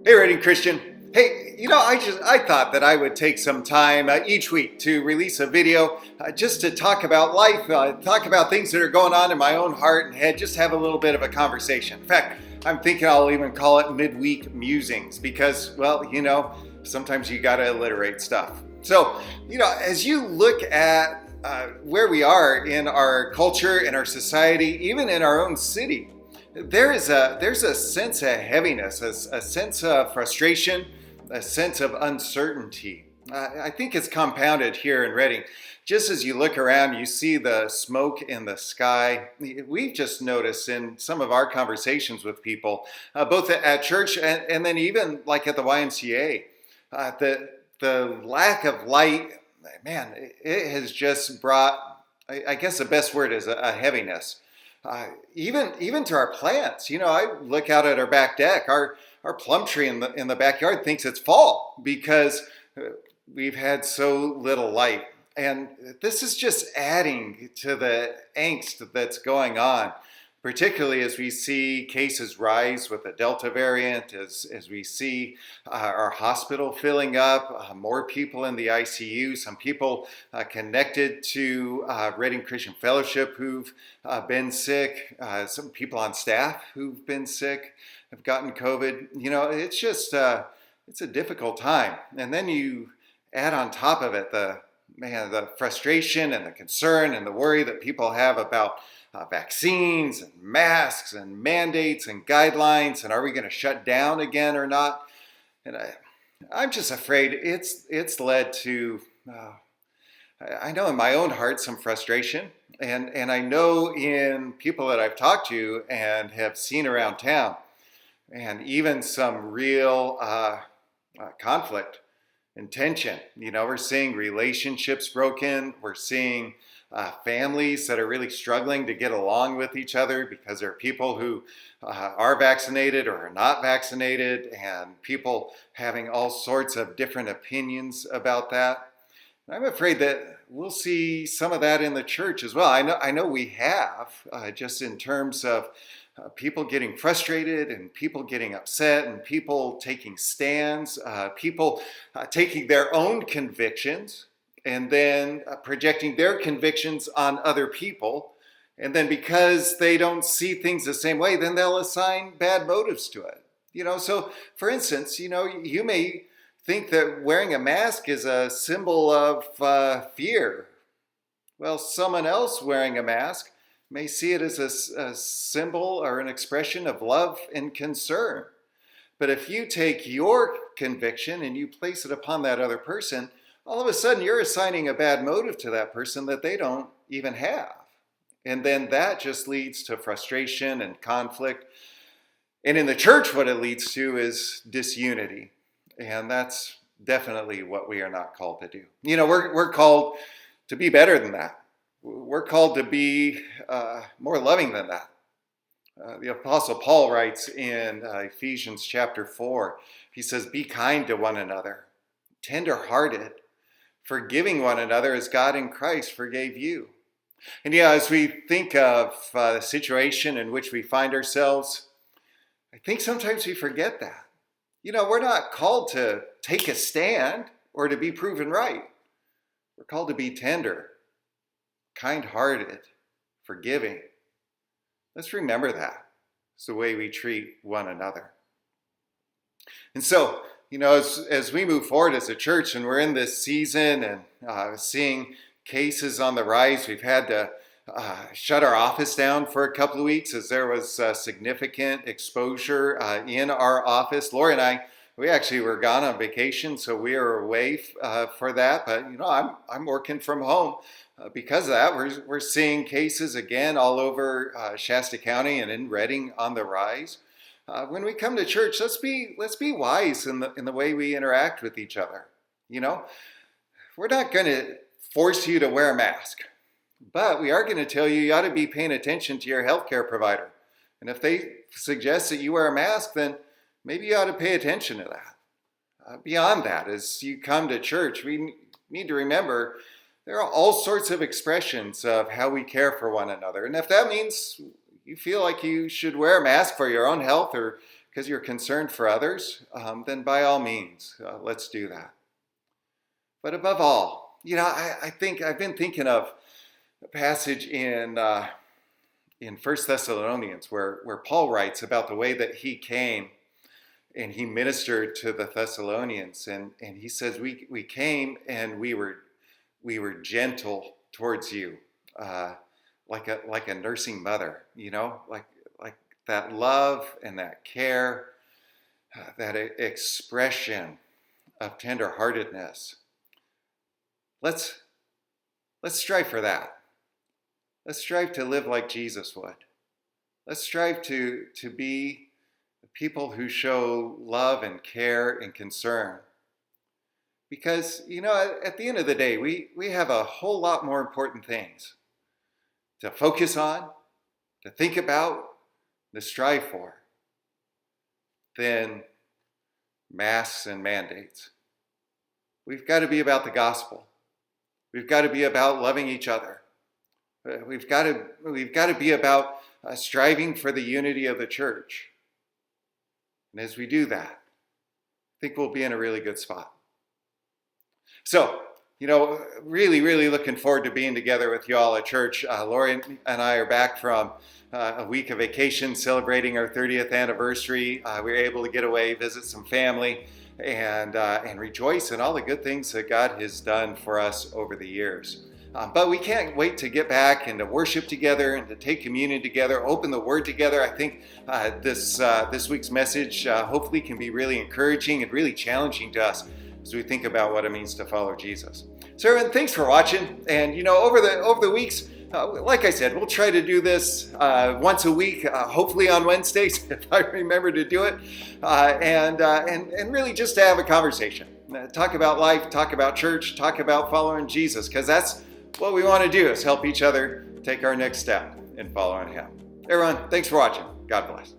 Hey, Reading Christian. Hey, I thought that I would take some time each week to release a video just to talk about life, talk about things that are going on in my own heart and head, just have a little bit of a conversation. In fact, I'm thinking I'll even call it Midweek Musings because, sometimes you got to alliterate stuff. So, as you look at where we are in our culture, in our society, even in our own city, there's a sense of heaviness, a sense of frustration, a sense of uncertainty. I think it's compounded here in Reading. Just as you look around, you see the smoke in the sky. We've just noticed in some of our conversations with people, both at church and then even like at the YMCA, the lack of light, man, it has just brought, I guess the best word is a heaviness. Even to our plants, I look out at our back deck. Our plum tree in the backyard thinks it's fall because we've had so little light, and this is just adding to the angst that's going on. Particularly as we see cases rise with the Delta variant, as we see our hospital filling up, more people in the ICU, some people connected to Reading Christian Fellowship who've been sick, some people on staff who've been sick, have gotten COVID. It's just, it's a difficult time. And then you add on top of it the frustration and the concern and the worry that people have about vaccines and masks and mandates and guidelines, and are we going to shut down again or not? And I'm just afraid it's led to, I know in my own heart, some frustration, and I know in people that I've talked to and have seen around town, and even some real conflict and tension. We're seeing relationships broken. We're seeing families that are really struggling to get along with each other because there are people who are vaccinated or are not vaccinated, and people having all sorts of different opinions about that. I'm afraid that we'll see some of that in the church as well. I know we have, just in terms of people getting frustrated and people getting upset and people taking stands, people taking their own convictions and then projecting their convictions on other people. And then because they don't see things the same way, then they'll assign bad motives to it. So for instance, you may think that wearing a mask is a symbol of fear. Well, someone else wearing a mask may see it as a symbol or an expression of love and concern. But if you take your conviction and you place it upon that other person, all of a sudden you're assigning a bad motive to that person that they don't even have. And then that just leads to frustration and conflict. And in the church, what it leads to is disunity. And that's definitely what we are not called to do. We're called to be better than that. We're called to be more loving than that. The Apostle Paul writes in Ephesians chapter 4, he says, "Be kind to one another, tender-hearted, forgiving one another as God in Christ forgave you." And as we think of the situation in which we find ourselves, I think sometimes we forget that. We're not called to take a stand or to be proven right. We're called to be tender, kind-hearted, forgiving. Let's remember that. It's the way we treat one another. And so, as we move forward as a church and we're in this season and seeing cases on the rise, we've had to shut our office down for a couple of weeks as there was significant exposure in our office. Lori and I, we actually were gone on vacation, so we are away for that. But I'm working from home because of that. We're seeing cases again all over Shasta County and in Reading on the rise. When we come to church, let's be wise in the way we interact with each other. We're not going to force you to wear a mask, but we are going to tell you ought to be paying attention to your healthcare provider. And if they suggest that you wear a mask, then maybe you ought to pay attention to that. Beyond that, as you come to church, we need to remember there are all sorts of expressions of how we care for one another. And if that means you feel like you should wear a mask for your own health or because you're concerned for others, then by all means, let's do that. But above all, I think I've been thinking of a passage in 1 Thessalonians where Paul writes about the way that he came and he ministered to the Thessalonians, and he says we came and we were gentle towards you, like a nursing mother, like that love and that care, that expression of tenderheartedness. Let's strive for that. Let's strive to live like Jesus would. Let's strive to be people who show love and care and concern. Because, at the end of the day, we have a whole lot more important things to focus on, to think about, to strive for than masks and mandates. We've got to be about the gospel. We've got to be about loving each other. We've got to be about striving for the unity of the church. And as we do that, I think we'll be in a really good spot. So, really, really looking forward to being together with you all at church. Lori and I are back from a week of vacation celebrating our 30th anniversary. We were able to get away, visit some family, and rejoice in all the good things that God has done for us over the years. But we can't wait to get back and to worship together and to take communion together, open the Word together. I think this week's message hopefully can be really encouraging and really challenging to us as we think about what it means to follow Jesus. So everyone, thanks for watching. And over the weeks, like I said, we'll try to do this once a week, hopefully on Wednesdays if I remember to do it, and really just to have a conversation, talk about life, talk about church, talk about following Jesus, because that's what we want to do, is help each other take our next step in following Him. Everyone, thanks for watching. God bless.